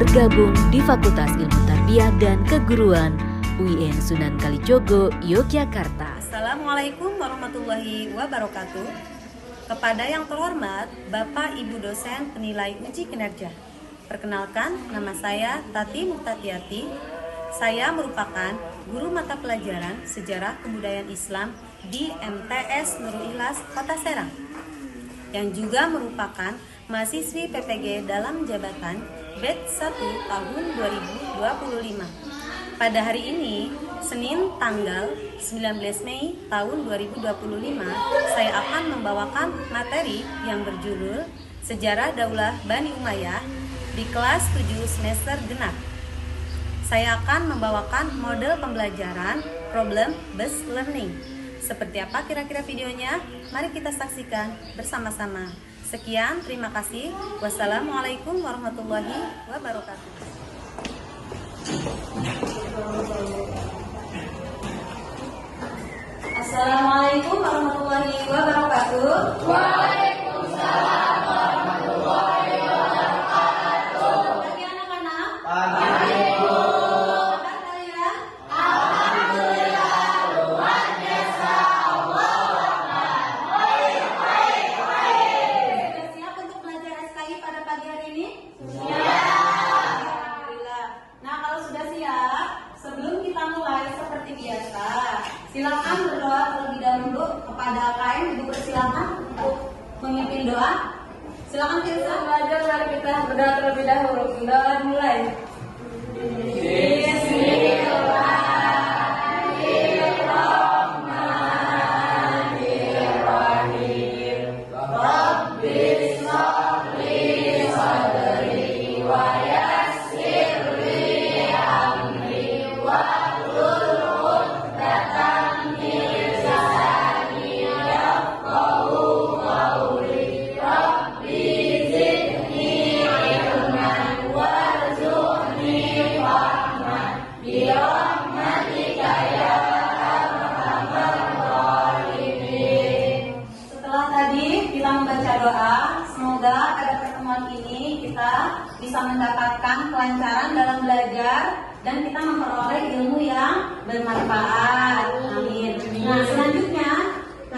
bergabung di Fakultas Ilmu Tarbiyah dan Keguruan UIN Sunan Kalijogo, Yogyakarta. Assalamualaikum warahmatullahi wabarakatuh. Kepada yang terhormat Bapak Ibu dosen penilai uji kinerja. Perkenalkan, nama saya Tati Muhtatiati. Saya merupakan guru mata pelajaran Sejarah Kebudayaan Islam di MTS Nurul Ikhlas Kota Serang, yang juga merupakan mahasiswi PPG dalam jabatan batch 1 tahun 2025. Pada hari ini, Senin tanggal 19 Mei tahun 2025, saya akan membawakan materi yang berjudul Sejarah Daulah Bani Umayyah di kelas 7 semester genap. Saya akan membawakan model pembelajaran problem based learning. Seperti apa kira-kira videonya? Mari kita saksikan bersama-sama. Sekian, terima kasih. Wassalamualaikum warahmatullahi wabarakatuh. Assalamualaikum warahmatullahi wabarakatuh. Waalaikumsalam warahmatullahi wabarakatuh. Pagi anak-anak. Pagi. Kabar kalian? Alhamdulillah, luar biasa. Allahu Akbar. Baik. Sudah siap untuk belajar SKI pada pagi hari ini? Siap. Alhamdulillah. Nah, kalau sudah siap, sebelum kita mulai seperti biasa, silakan berdoa terlebih dahulu kepada KM. Ibu persilakan untuk memimpin doa. Silakan Tirza. Belajar, mari kita berdoa terlebih dahulu. Doa mulai. Bismillahirrahmanirrahim. Rabbi shrah li sadri wa yassir li amri wahlul 'uqdatam min lisani yafqahu qawli. Rabbi zidni ilman warzuqni fahman birahmatika ya arhamar rahimin. Setelah tadi kita membaca doa, semoga pada pertemuan ini kita bisa mendapatkan kelancaran dalam belajar dan kita memperoleh ilmu yang bermanfaat. Amin. Nah, selanjutnya,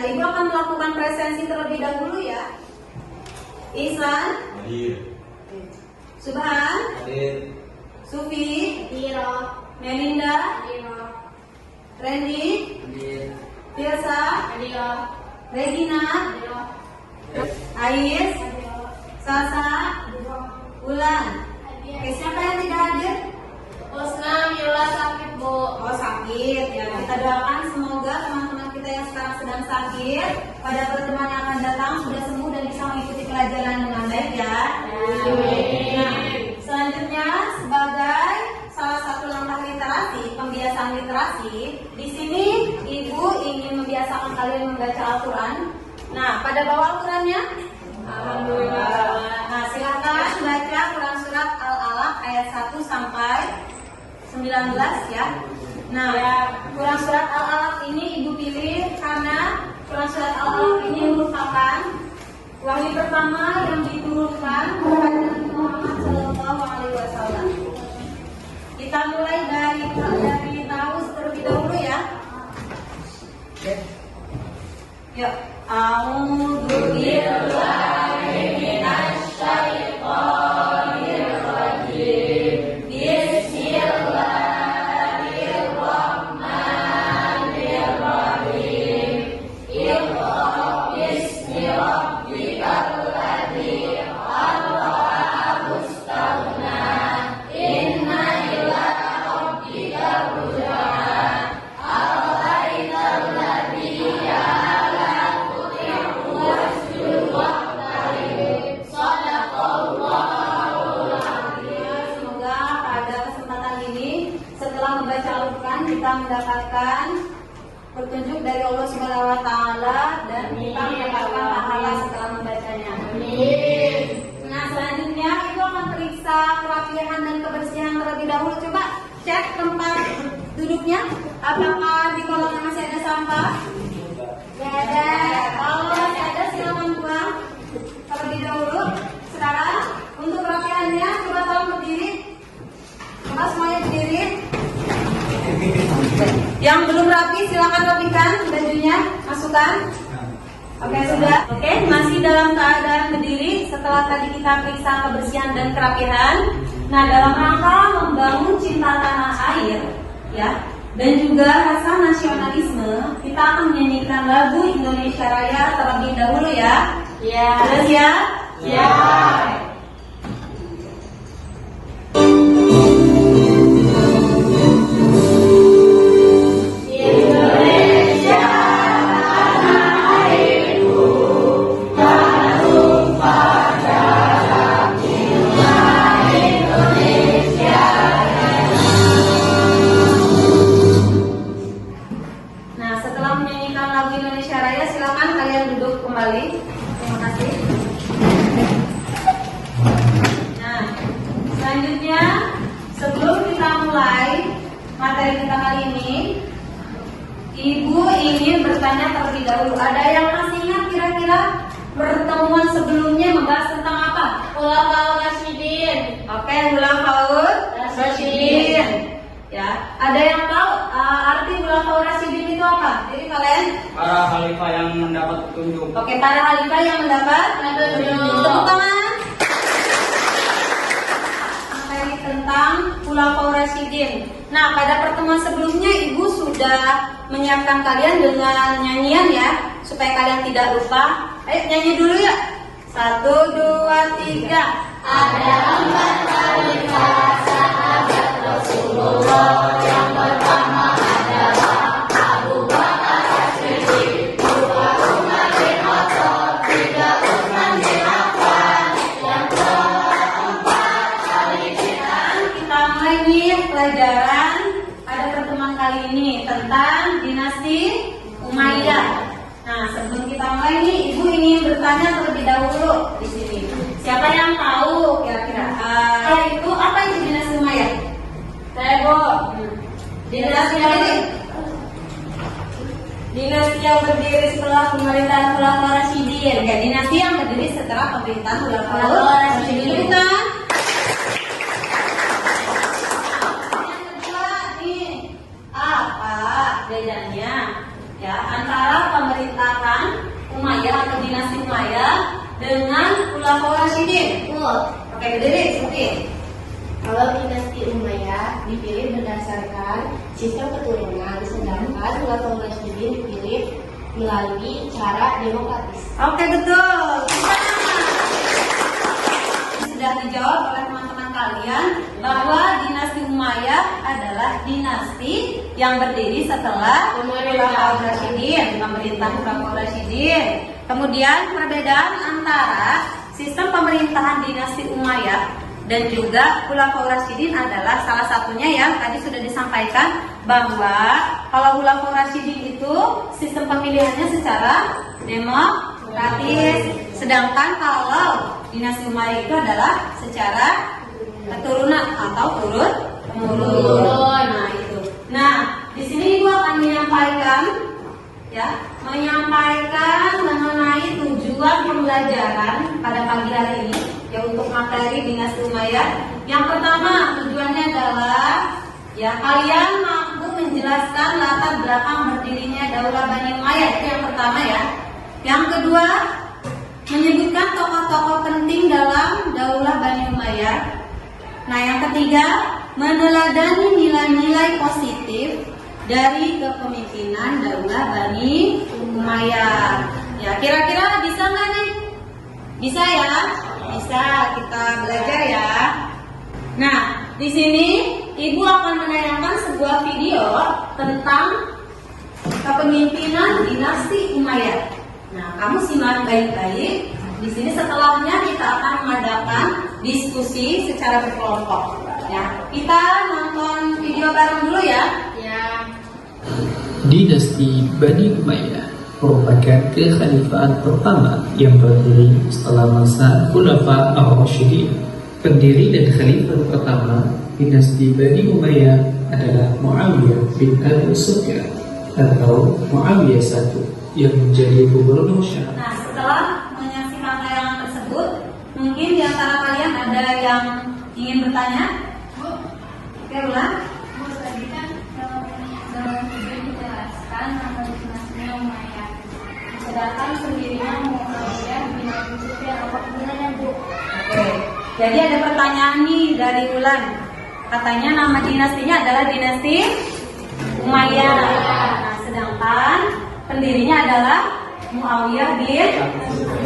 Ibu akan melakukan presensi terlebih dahulu ya. Ihsan, Hadir. Subhan, Hadir. Sufi, Melinda, Randy, Hadir. Tirsa, Regina, Ais, Sasa, Ulan. Oke, siapa yang tidak hadir? Sakit, Bu. Oh, sakit ya. Kita doakan semoga teman-teman kita yang sekarang sedang sakit pada pertemuan yang akan datang sudah sembuh dan bisa mengikuti pelajaran dengan baik ya. Nah, selanjutnya sebagai salah satu langkah literasi, pembiasaan literasi, di sini Ibu ingin membiasakan kalian membaca Al-Quran. Nah, pada bawah Al-Qurannya? Alhamdulillah. Nah, silakan baca Quran surat Al-Alaq ayat 1 sampai 19 ya. Nah, Quran surat Al-Alaq ini Ibu pilih karena Quran surat Al-Alaq ini merupakan wahyu pertama yang diturunkan kepada Nabi Muhammad SAW. Kita mulai dari Taus terlebih dahulu ya. Yuk. A'udzu billahi minasy syaithanir rajim. Bismillahirrahmanirrahim. Iqra bismi rabbikal ladzi khalaq wastaghna. Inna ila rabbika ruj'an. Ara'aital ladzi ya'la tuti'u wasjud waqtarib. Shadaqallahul azim. Semoga pada kesempatan ini setelah membaca Al-Quran kita mendapatkan petunjuk dari Allah Subhanahu wa taala dan kita mendapatkan pahala setelah membacanya. Amin. Nah, selanjutnya Ibu akan periksa kerapihan dan kebersihan terlebih dahulu. Coba cek tempat duduknya, apakah di kolamnya masih ada sampah? Tidak ada. Kalau masih ada silakan buang terlebih dahulu. Sekarang untuk kerapihannya coba tolong berdiri. sudah. Oke, masih dalam keadaan berdiri setelah tadi kita periksa kebersihan dan kerapihan. Nah, dalam rangka membangun cinta tanah air, ya, dan juga rasa nasionalisme, kita akan menyanyikan lagu Indonesia Raya terlebih dahulu ya. Ya. Sudah siap? Ya. Nah, setelah menyanyikan lagu Indonesia Raya, silakan kalian duduk kembali. Terima kasih. Nah, selanjutnya sebelum kita mulai materi kita kali ini, Ibu ingin bertanya terlebih dahulu. Ada yang masih ingat kira-kira pertemuan sebelumnya membahas tentang apa? Khulafaur Rasyidin. Oke, Khulafaur Rasyidin. Ya, ada yang tahu arti Khulafaur Rasyidin itu apa? Jadi kalian? Para khalifah yang mendapat petunjuk. Oke, para khalifah yang mendapat Petunjuk. tepuk tangan. Materi tentang Khulafaur Rasyidin. Nah, pada pertemuan sebelumnya Ibu sudah menyiapkan kalian dengan nyanyian ya, supaya kalian tidak lupa. Ayo nyanyi dulu ya. 1, 2, 3. Ada 4 khalifah sahabat Rasulullah. Yang pertama adalah Abu Bakar As-Siddiq, 2 Umar bin Khattab, 3 Utsman bin Affan, yang keempat Ali bin Abi. Kita mulai nih pelajaran pada pertemuan kali ini tentang dinasti Umayyah. Nah, sebelum kita mulai nih, Ibu ingin bertanya terlebih dahulu di sini. Siapa yang tahu kira-kira itu apa itu dinasti Umayyah? Saya Bu. Dinasti yang ini? Dinasti yang berdiri setelah pemerintahan Khulafaur Rasyidin. Kayak dinasti yang berdiri setelah pemerintahan Khulafaur Rasyidin, bukan? Yang kedua nih, apa bedanya ya antara pemerintahan Umayyah atau dinasti Umayyah dengan Khulafaur Rasyidin? Oke, berdiri seperti ini. Kalau dinasti Umayyah dipilih berdasarkan sistem keturunan, sedangkan Khulafaur Rasyidin dipilih melalui cara demokratis. Oke, betul. Sudah dijawab oleh teman-teman kalian bahwa dinasti Umayyah adalah dinasti yang berdiri setelah Khulafaur Rasyidin, pemerintahan Khulafaur Rasyidin. Kemudian perbedaan antara sistem pemerintahan dinasti Umayyah dan juga Khulafaur Rasyidin adalah salah satunya yang tadi sudah disampaikan bahwa kalau Khulafaur Rasyidin itu sistem pemilihannya secara demokratis, sedangkan kalau dinasti Umayyah itu adalah secara keturunan atau turun temurun. Nah, itu. Nah, di sini Ibu akan menyampaikan mengenai tujuan pembelajaran pada pagi hari ini ya untuk materi dinasti Umayyah. Yang pertama, tujuannya adalah ya kalian mampu menjelaskan latar belakang berdirinya Daulah Bani Umayyah. Itu yang pertama ya. Yang kedua, menyebutkan tokoh-tokoh penting dalam Daulah Bani Umayyah. Nah, yang ketiga, meneladani nilai-nilai positif dari kepemimpinan Daulah Bani Umayyah. Ya, kira-kira bisa nggak nih? Bisa ya? Bisa, kita belajar ya. Nah, di sini Ibu akan menayangkan sebuah video tentang kepemimpinan dinasti Umayyah. Nah, kamu simak baik-baik. Di sini setelahnya kita akan mengadakan diskusi secara berkelompok. Ya, kita nonton video bareng dulu ya. Dinasti Bani Umayyah merupakan kekhalifahan pertama yang berdiri setelah masa Khulafa ar-Rasyidin. Pendiri dan khalifah pertama dinasti Bani Umayyah adalah Muawiyah bin Abi Sufyan atau Muawiyah I yang menjadi gubernur Syam. Nah, setelah menyaksikan tayangan tersebut, mungkin di antara kalian ada yang ingin bertanya? Oke, ulang. Tadi kan dalam video dijelaskan nama dinasti Umayyah. Sedangkan pendirinya Muawiyah bin Abi Sufyan. Apa gunanya, Bu? Oke. Jadi ada pertanyaan nih dari Wulan. Katanya nama dinastinya adalah dinasti Umayyah. Nah, sedangkan pendirinya adalah Muawiyah bin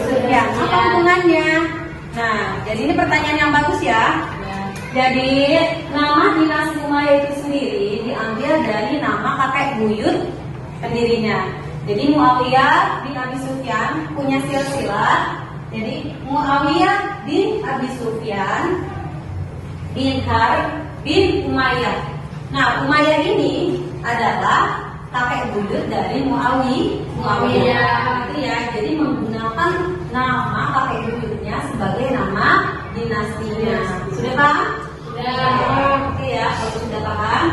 Sufyan. Apa hubungannya? Nah, jadi ini pertanyaan yang bagus ya. Jadi nama dinasti Umayyah itu sendiri diambil dari nama kakek buyut pendirinya. Jadi Muawiyah bin Abi Sufyan punya silsilah. Jadi Muawiyah bin Abi Sufyan bin Harb bin Umayyah. Nah, Umayyah ini adalah kakek buyut dari Muawiyah. Itu ya. Jadi menggunakan nama kakek buyutnya sebagai nama dinastinya. Sudah paham? Sudah. Oke ya, kalau sudah paham.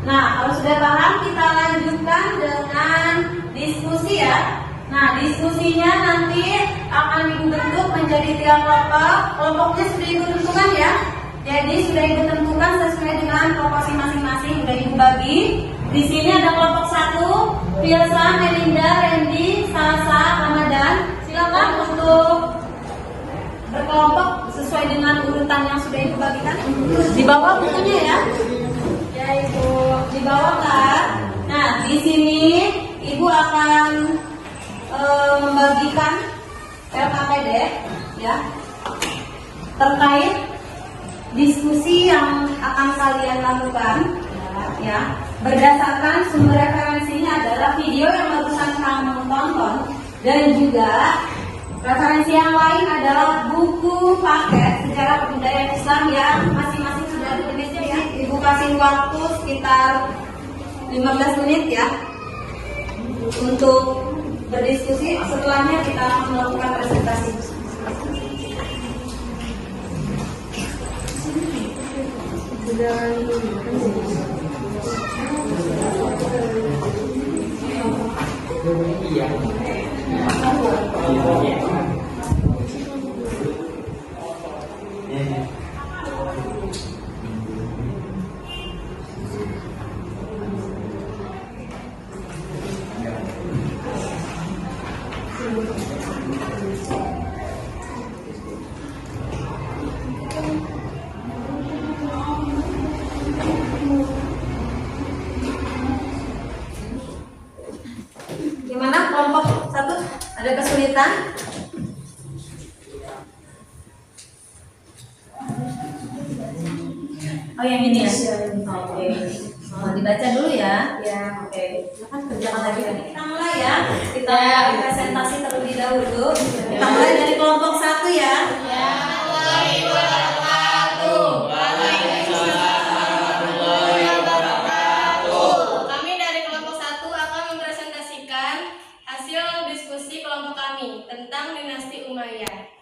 Nah, kalau sudah paham kita lanjutkan dengan diskusi ya. Nah, diskusinya nanti akan Ibu bentuk menjadi 3 kelompok. Kelompoknya sudah Ibu tentukan ya. Jadi sudah Ibu tentukan sesuai dengan proporsi masing-masing. Sudah Ibu bagi. Di sini ada kelompok 1, Filsa, Melinda, Randy, Salsa, Ramadan. Silakan untuk berkelompok sesuai dengan urutan yang sudah Ibu bagikan. Di bawah bukunya ya. Ya Ibu, di bawah kan. Nah, di sini Ibu akan membagikan LKPD ya terkait diskusi yang akan kalian lakukan ya. Berdasarkan sumber referensinya adalah video yang barusan kamu tonton dan juga referensi yang lain adalah buku paket sejarah kebudayaan Islam yang masing-masing sudah ditulis ya. Ibu kasih waktu sekitar 15 menit ya untuk berdiskusi. Setelahnya kita akan melakukan presentasi. Gimana kelompok 1? Ada kesulitan? Oh yang ini ya? Oke. Dibaca dulu ya. Ya. Oke. Silahkan kerjakan lagi. Kita mulai ya. Kita presentasi terlebih dahulu. Kita mulai dari kelompok 1 ya. Ya. Kami dari kelompok 1 akan mempresentasikan hasil diskusi kelompok kami tentang dinasti Umayyah.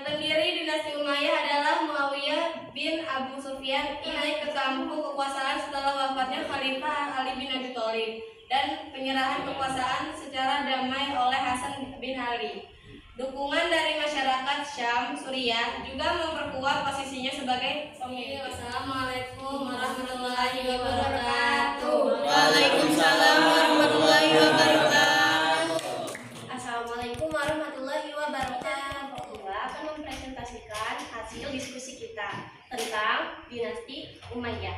Pendiri dinasti Umayyah adalah Muawiyah bin Abu Sufyan. Ia naik ke tampuk kekuasaan setelah wafatnya Khalifah Ali bin Abi Thalib dan penyerahan kekuasaan secara damai oleh Hasan bin Ali. Dukungan dari masyarakat Syam, Suriah juga memperkuat posisinya sebagai pemimpin. Wassalamualaikum warahmatullahi wabarakatuh. Waalaikumsalam warahmatullahi wabarakatuh. Assalamualaikum warahmatullahi wabarakatuh. Akan mempresentasikan hasil diskusi kita tentang dinasti Umayyah.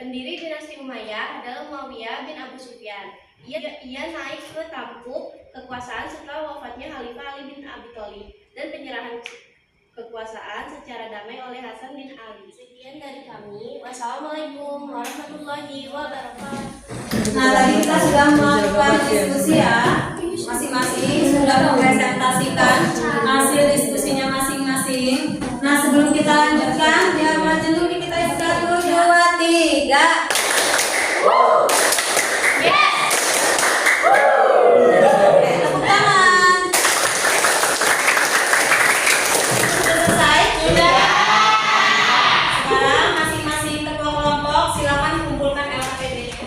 Pendiri dinasti Umayyah adalah Muawiyah bin Abu Sufyan. Ia naik ke tampuk kekuasaan setelah wafatnya Khalifah Ali bin Abi Thalib dan penyerahan kekuasaan secara damai oleh Hasan bin Ali. Sekian dari kami. Wassalamualaikum warahmatullahi wabarakatuh. Nah, tadi kita sudah melakukan diskusi ya. Masing-masing sudah mempresentasikan hasil diskusinya masing-masing. Nah, sebelum kita lanjutkan, biar maju dulu kita istirahat dulu. 2, 3. Oke, tepuk tangan. Sudah selesai? Sudah. Sekarang masing-masing ketua kelompok silakan kumpulkan LKPD-nya.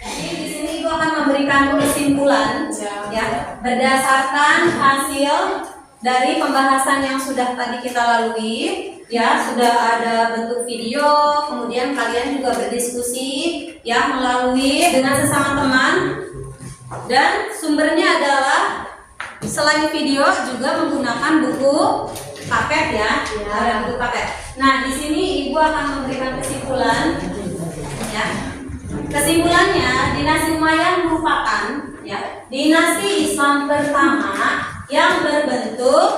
Jadi di sini Ibu akan memberikan kesimpulan ya berdasarkan hasil dari pembahasan yang sudah tadi kita lalui, ya sudah ada bentuk video, kemudian kalian juga berdiskusi ya melalui dengan sesama teman, dan sumbernya adalah selain video juga menggunakan buku paket ya, ada buku paket. Nah di sini ibu akan memberikan kesimpulan ya. Kesimpulannya, dinasti Umayyah merupakan ya dinasti Islam pertama yang berbentuk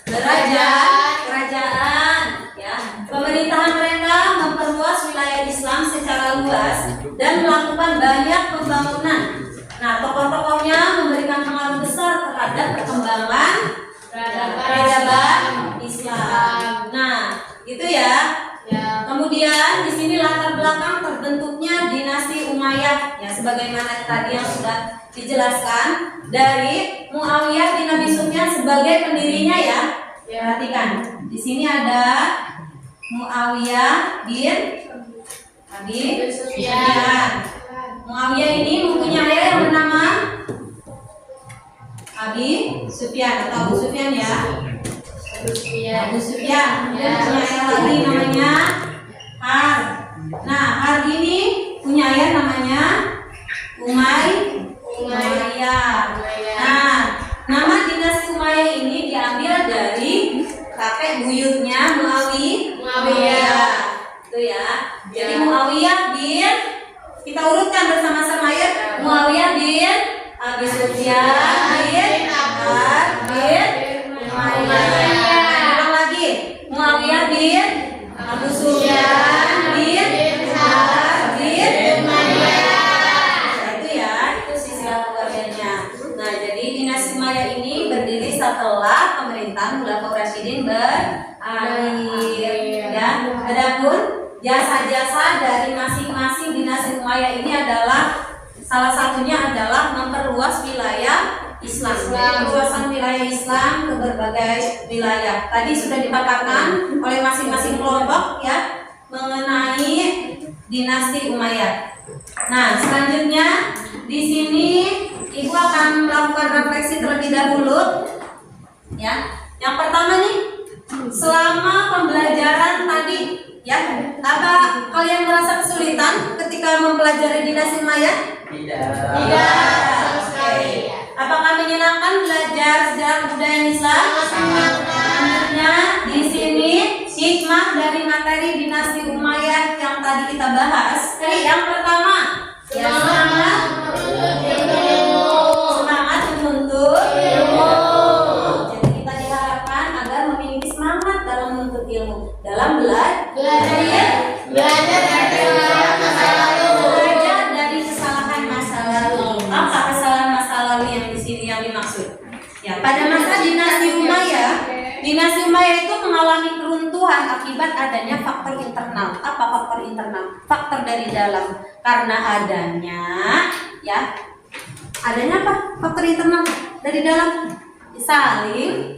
kerajaan ya. Pemerintahan mereka memperluas wilayah Islam secara luas dan melakukan banyak pembangunan. Nah, tokoh-tokohnya memberikan pengaruh besar terhadap perkembangan peradaban Islam. Nah, itu ya. Kemudian di sini latar belakang terbentuknya dinasti Umayyah ya, sebagaimana tadi yang sudah dijelaskan dari Muawiyah bin Abi Sufyan sebagai pendirinya ya. Perhatikan, di sini ada Muawiyah bin Abi Sufyan. Muawiyah ini mempunyai ayah yang bernama Abi Sufyan atau Abu Sufyan ya. Abu Sufyan. Dia punya ayah lagi namanya Har. Nah, Har ini punya ayah namanya Umayyah. Nah, nama dinasti Umayyah ini diambil dari kakek buyutnya Muawiyah. Itu ya. Jadi Muawiyah bin, kita urutkan bersama-sama ya. Muawiyah bin Abi Sufyan bin Har bin Umayyah. Ulang lagi. Muawiyah bin Abu Sufyan bin Har bin Umayyah. Itu ya, itu silsilah keluarganya. Nah, jadi dinasti Umayyah ini berdiri setelah pemerintahan Khulafaur Rasyidin berakhir ya. Adapun jasa-jasa dari masing-masing dinasti Umayyah ini adalah salah satunya adalah memperluas wilayah Islam. Perluasan wilayah Islam ke berbagai wilayah. Tadi sudah dipaparkan oleh masing-masing kelompok ya mengenai dinasti Umayyah. Nah, selanjutnya di sini ibu akan melakukan refleksi terlebih dahulu. Ya, yang pertama nih, selama pembelajaran tadi, ya, apa kalian merasa kesulitan ketika mempelajari dinasti Umayyah? Tidak. Oke. Apakah menyenangkan belajar sejarah kebudayaan Islam? Selanjutnya di sini hikmah dari materi dinasti Umayyah yang tadi kita bahas. Yang pertama, ya semangat menuntut ilmu. Jadi kita diharapkan agar memiliki semangat dalam menuntut ilmu, dalam belajar dari kesalahan masa lalu. Apa kesalahan masa lalu yang di sini yang dimaksud? Ya, pada masa dinasti Umayyah itu mengalami keruntuhan akibat adanya faktor internal. Apa faktor internal? Faktor dari dalam. Karena adanya apa? Faktor internal dari dalam saling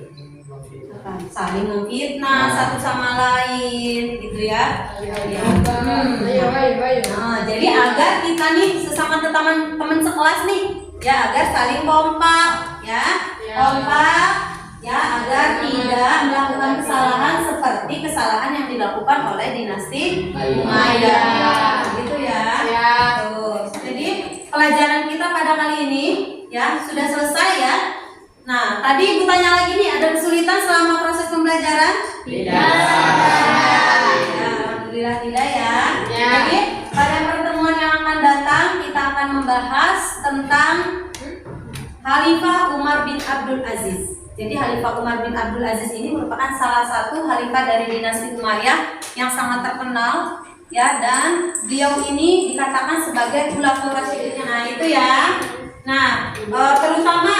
memfitnah satu sama lain, gitu ya. Nah, jadi agar kita nih sesama teman sekelas nih, ya agar saling kompak, agar tidak melakukan kesalahan seperti kesalahan yang dilakukan oleh dinasti Umayyah, gitu ya. Tuh. Jadi pelajaran kita pada kali ini ya sudah selesai ya. Nah, tadi ibu tanya lagi nih, ada kesulitan selama proses pembelajaran? Tidak. Alhamdulillah tidak ya. Jadi pada pertemuan yang akan datang kita akan membahas tentang Khalifah Umar bin Abdul Aziz. Jadi Khalifah Umar bin Abdul Aziz ini merupakan salah satu khalifah dari dinasti Umayyah yang sangat terkenal ya, dan beliau ini dikatakan sebagai Khulafaur Rasyidin. Nah, itu ya. Nah, terutama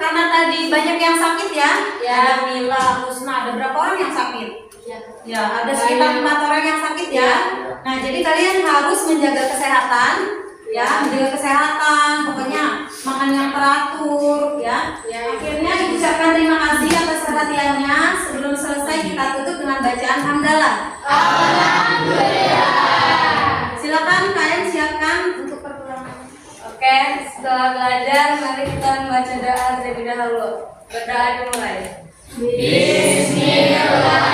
karena tadi banyak yang sakit ya. Ada Mila, Husna, ada berapa orang yang sakit? Ya, ada sekitar 4 orang yang sakit ya. Nah, jadi kalian harus menjaga kesehatan ya, pokoknya makan yang teratur ya. Akhirnya ibu ucapkan terima kasih atas perhatiannya. Sebelum selesai kita tutup dengan bacaan hamdalah. Alhamdulillah. Silakan kalian siapkan untuk perpulangan. Oke, setelah belajar mari kita membaca doa terlebih dahulu. Berdoa dimulai. Bismillah.